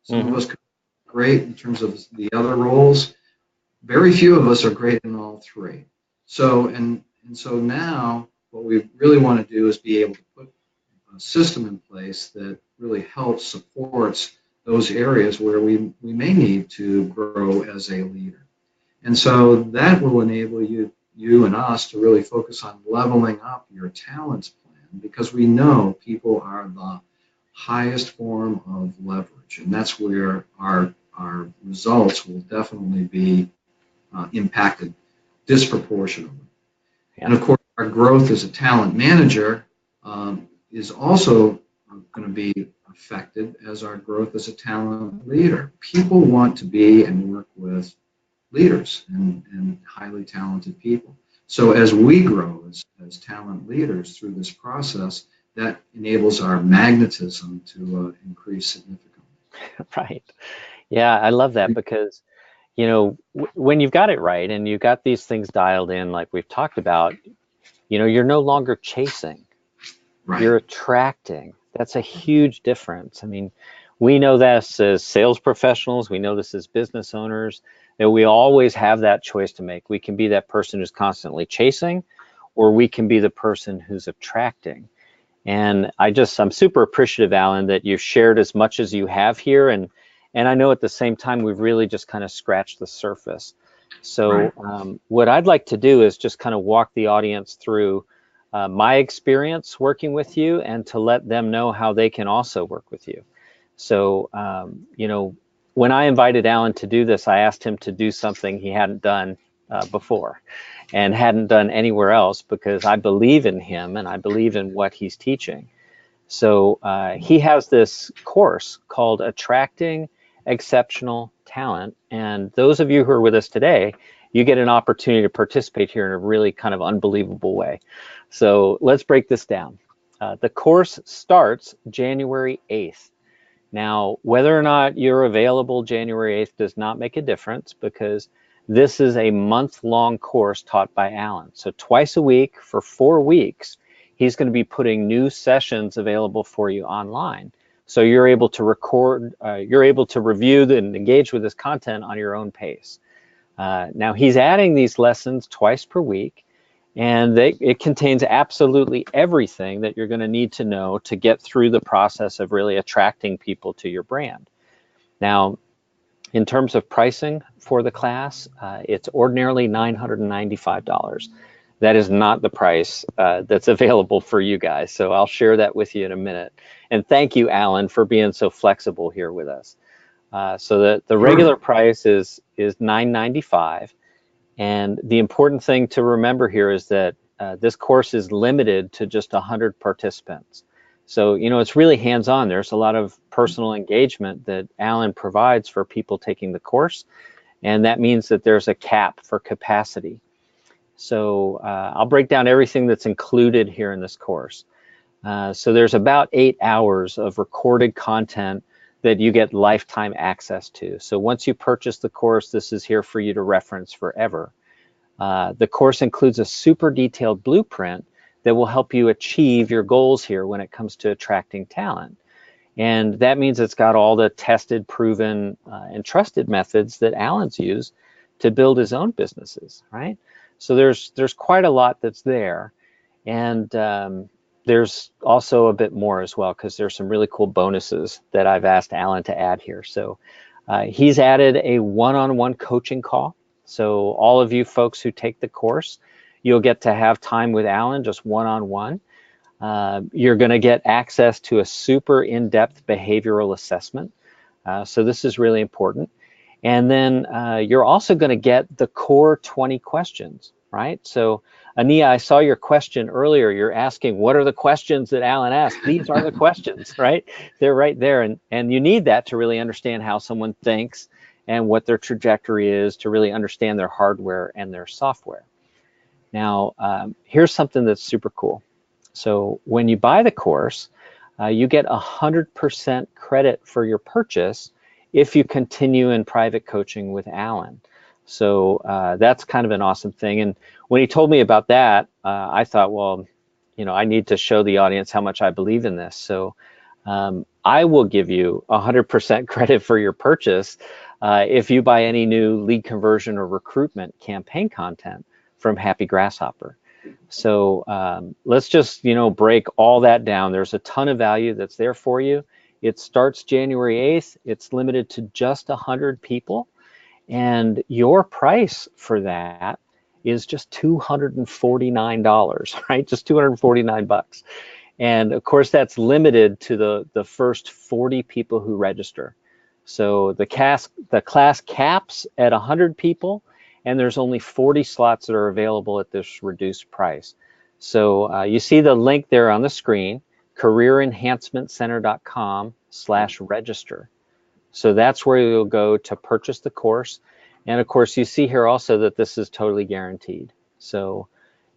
Some of us could be great in terms of the other roles, very few of us are great in all three. So now what we really want to do is be able to put a system in place that really helps supports those areas where we may need to grow as a leader. And so that will enable you and us to really focus on leveling up your talents plan, because we know people are the highest form of leverage, and that's where our results will definitely be impacted disproportionately. Yeah. And of course, our growth as a talent manager is also going to be affected as our growth as a talent leader. People want to be and work with leaders and highly talented people. So as we grow as talent leaders through this process, that enables our magnetism to increase significantly. Right. Yeah, I love that because, when you've got it right and you've got these things dialed in, like we've talked about, you're no longer chasing, Right. you're attracting. That's a huge difference. I mean, we know this as sales professionals, we know this as business owners, that we always have that choice to make. We can be that person who's constantly chasing, or we can be the person who's attracting. And I'm super appreciative, Alan, that you've shared as much as you have here. And I know at the same time, we've really just kind of scratched the surface. So Right. what I'd like to do is just kind of walk the audience through my experience working with you, and to let them know how they can also work with you. So, when I invited Alan to do this, I asked him to do something he hadn't done before and hadn't done anywhere else, because I believe in him and I believe in what he's teaching. So he has this course called Attracting Exceptional Talent. And those of you who are with us today, you get an opportunity to participate here in a really kind of unbelievable way. So let's break this down. The course starts January 8th. Now, whether or not you're available January 8th does not make a difference, because this is a month-long course taught by Alan. So twice a week for 4 weeks, he's going to be putting new sessions available for you online. So you're able to record, you're able to review and engage with this content on your own pace. Now he's adding these lessons twice per week, and it contains absolutely everything that you're going to need to know to get through the process of really attracting people to your brand. Now, in terms of pricing for the class, it's ordinarily $995. That is not the price that's available for you guys. So I'll share that with you in a minute. And thank you, Alan, for being so flexible here with us. So the regular Sure. price is $995. And the important thing to remember here is that this course is limited to just 100 participants. So, it's really hands-on. There's a lot of personal engagement that Alan provides for people taking the course, and that means that there's a cap for capacity. So I'll break down everything that's included here in this course. So there's about 8 hours of recorded content that you get lifetime access to. So once you purchase the course, this is here for you to reference forever. The course includes a super detailed blueprint that will help you achieve your goals here when it comes to attracting talent. And that means it's got all the tested, proven, and trusted methods that Alan's used to build his own businesses, right? So there's quite a lot that's there. And there's also a bit more as well, because there's some really cool bonuses that I've asked Alan to add here. So he's added a one-on-one coaching call. So all of you folks who take the course, you'll get to have time with Alan, just one-on-one. You're going to get access to a super in-depth behavioral assessment. So this is really important. And then you're also going to get the core 20 questions, right? So Ania, I saw your question earlier. You're asking, what are the questions that Alan asked? These are the questions, right? They're right there. And you need that to really understand how someone thinks and what their trajectory is, to really understand their hardware and their software. Now, here's something that's super cool. So when you buy the course, you get 100% credit for your purchase if you continue in private coaching with Alan. So that's kind of an awesome thing. And when he told me about that, I thought, well, I need to show the audience how much I believe in this. So I will give you 100% credit for your purchase if you buy any new lead conversion or recruitment campaign content from Happy Grasshopper. So let's just, break all that down. There's a ton of value that's there for you. It starts January 8th. It's limited to just 100 people. And your price for that is just $249, right? Just 249 bucks. And of course, that's limited to the first 40 people who register. So the class caps at 100 people, and there's only 40 slots that are available at this reduced price. So you see the link there on the screen, careerenhancementcenter.com/register. So that's where you'll go to purchase the course. And of course, you see here also that this is totally guaranteed. So,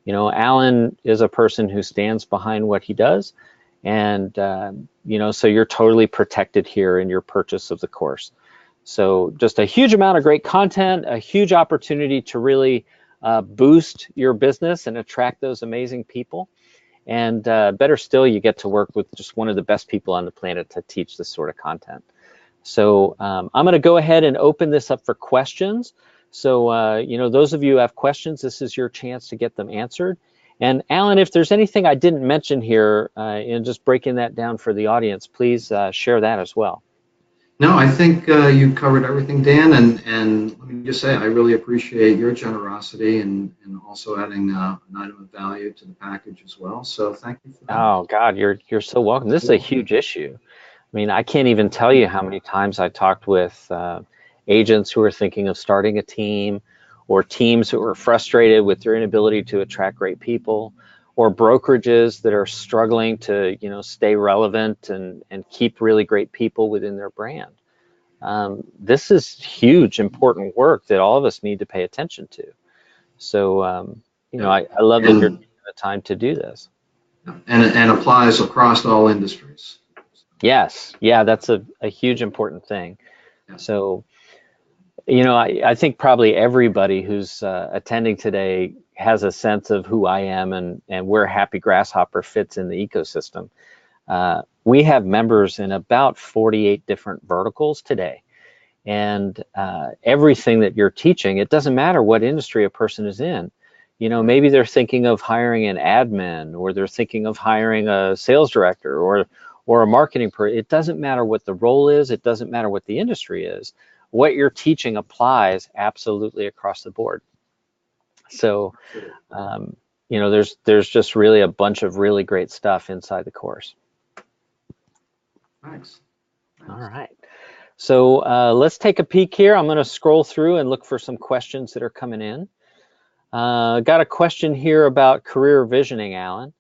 Alan is a person who stands behind what he does. And, so you're totally protected here in your purchase of the course. So just a huge amount of great content, a huge opportunity to really boost your business and attract those amazing people. And better still, you get to work with just one of the best people on the planet to teach this sort of content. So I'm going to go ahead and open this up for questions. So, those of you who have questions, this is your chance to get them answered. And Alan, if there's anything I didn't mention here in just breaking that down for the audience, please share that as well. No, I think you covered everything, Dan, and let me just say, I really appreciate your generosity and also adding an item of value to the package as well. So thank you for that. Oh God, you're so welcome. This is a huge issue. I mean, I can't even tell you how many times I talked with agents who are thinking of starting a team, or teams who are frustrated with their inability to attract great people, or brokerages that are struggling to, stay relevant and keep really great people within their brand. This is huge, important work that all of us need to pay attention to. So, I love that you're taking the time to do this. And applies across all industries. Yes, yeah, that's a huge important thing. Yeah. So, I think probably everybody who's attending today has a sense of who I am and where Happy Grasshopper fits in the ecosystem. We have members in about 48 different verticals today. And everything that you're teaching, it doesn't matter what industry a person is in. Maybe they're thinking of hiring an admin, or they're thinking of hiring a sales director, or a marketing person. It doesn't matter what the role is. It doesn't matter what the industry is. What you're teaching applies absolutely across the board. So, there's just really a bunch of really great stuff inside the course. Thanks. All right. So let's take a peek here. I'm going to scroll through and look for some questions that are coming in. Got a question here about career visioning, Alan.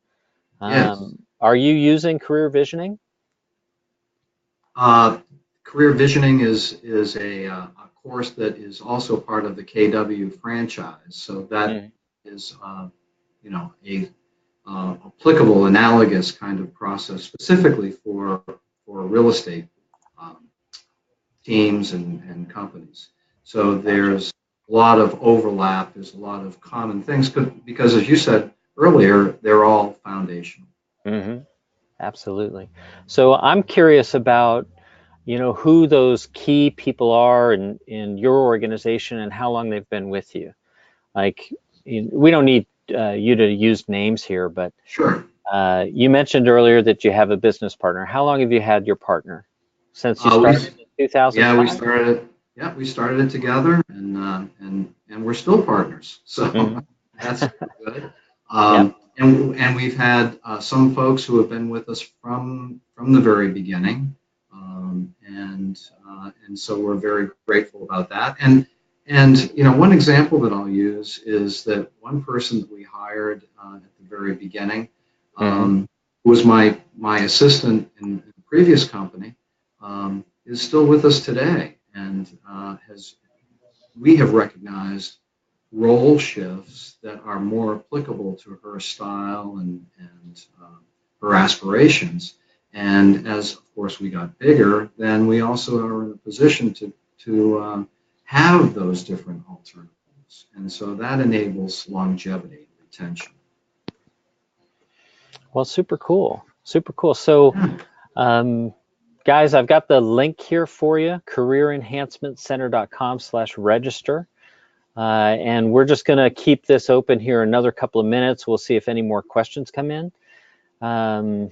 Yes. Are you using career visioning? Career visioning is a course that is also part of the KW franchise. So that is, a applicable, analogous kind of process specifically for real estate teams and companies. So there's a lot of overlap. There's a lot of common things because, as you said earlier, they're all foundational. Mm-hmm. Absolutely. So I'm curious about, who those key people are in your organization and how long they've been with you. Like, we don't need you to use names here, but Sure. You mentioned earlier that you have a business partner. How long have you had your partner? Since you started in 2005? Yeah, we started it. Yeah, we started it together, and we're still partners. So that's good. Yep. And we've had some folks who have been with us from the very beginning, and so we're very grateful about that. And one example that I'll use is that one person that we hired at the very beginning, who was my assistant in the previous company, is still with us today, and we have recognized role shifts that are more applicable to her style and her aspirations. And as, of course, we got bigger, then we also are in a position to have those different alternatives. And so that enables longevity and retention. Well, super cool. Super cool. So, Guys, I've got the link here for you, careerenhancementcenter.com/register. And we're just going to keep this open here another couple of minutes. We'll see if any more questions come in. The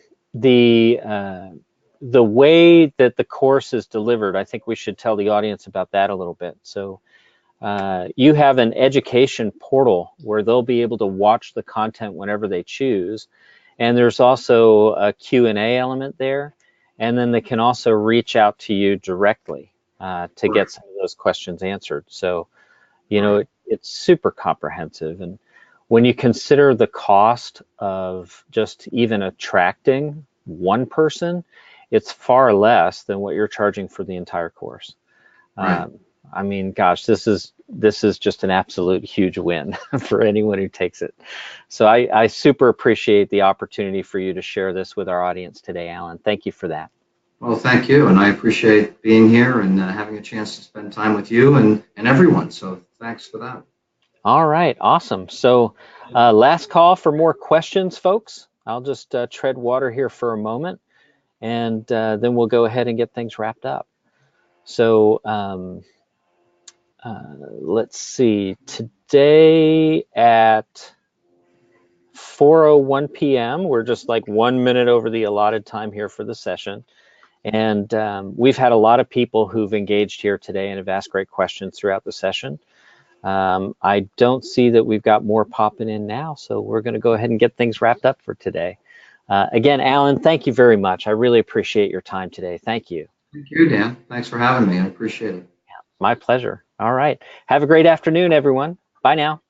way that the course is delivered, I think we should tell the audience about that a little bit. So you have an education portal where they'll be able to watch the content whenever they choose. And there's also a Q&A element there. And then they can also reach out to you directly to get some of those questions answered. So, you know, it's super comprehensive. And when you consider the cost of just even attracting one person, it's far less than what you're charging for the entire course. Right. I mean, gosh, this is just an absolute huge win for anyone who takes it. So I super appreciate the opportunity for you to share this with our audience today, Alan. Thank you for that. Well, thank you, and I appreciate being here and having a chance to spend time with you and everyone. So thanks for that. All right, awesome. So last call for more questions, folks. I'll just tread water here for a moment, and then we'll go ahead and get things wrapped up. So let's see, today at 4:01 p.m., we're just like 1 minute over the allotted time here for the session. And we've had a lot of people who've engaged here today and have asked great questions throughout the session. I don't see that we've got more popping in now, so we're going to go ahead and get things wrapped up for today. Again, Alan, thank you very much. I really appreciate your time today. Thank you. Thank you, Dan. Thanks for having me. I appreciate it. My pleasure. All right. Have a great afternoon, everyone. Bye now.